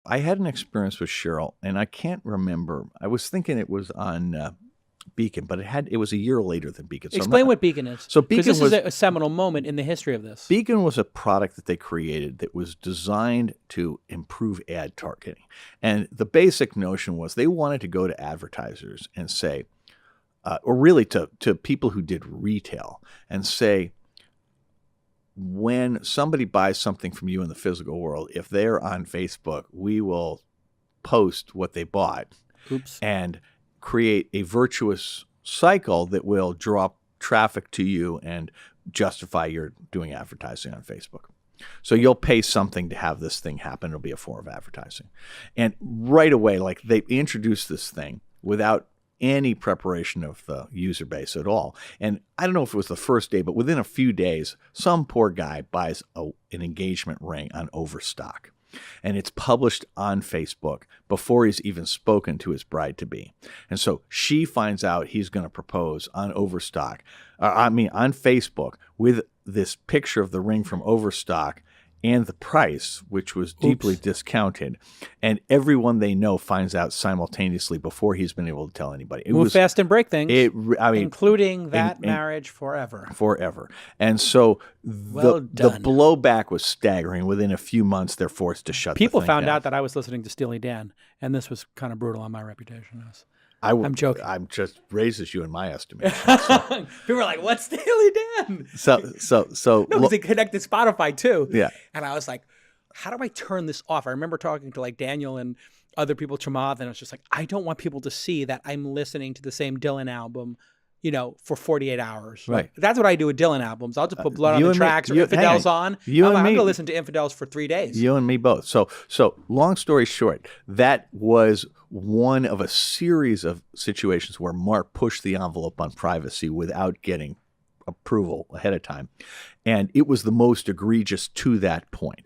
I had an experience with Cheryl, and I can't remember. I was thinking it was on Beacon, but it was a year later than Beacon. So Explain what Beacon is. So Because Beacon this is a seminal moment in the history of this. Beacon was a product that they created that was designed to improve ad targeting. And the basic notion was they wanted to go to advertisers and say, or really to people who did retail and say, when somebody buys something from you in the physical world, if they're on Facebook, we will post what they bought. Oops. And create a virtuous cycle that will draw traffic to you and justify your doing advertising on Facebook. So you'll pay something to have this thing happen. It'll be a form of advertising. And right away, like they introduced this thing without any preparation of the user base at all. And I don't know if it was the first day, but within a few days, some poor guy buys an engagement ring on Overstock. And it's published on Facebook before he's even spoken to his bride-to-be. And so she finds out he's going to propose on Overstock, on Facebook with this picture of the ring from Overstock and the price, which was deeply discounted. And everyone they know finds out simultaneously before he's been able to tell anybody. It Move was fast and break things, including that and marriage forever. Forever. And so the blowback was staggering. Within a few months, they're forced to shut People the thing found down. out that I was listening to Steely Dan, and this was kind of brutal on my reputation. I'm joking. I'm just raises you in my estimation. People were like, "What's Steely Dan?" So no, because they connected Spotify too. Yeah, and I was like, "How do I turn this off?" I remember talking to like Daniel and other people, Chamath, and I was just like, "I don't want people to see that I'm listening to the same Dylan album." For 48 hours. Right. That's what I do with Dylan albums. I'll just put Blood on the Tracks or Infidels on. I'm going to listen to Infidels for 3 days. You and me both. So long story short, that was one of a series of situations where Mark pushed the envelope on privacy without getting approval ahead of time. And it was the most egregious to that point.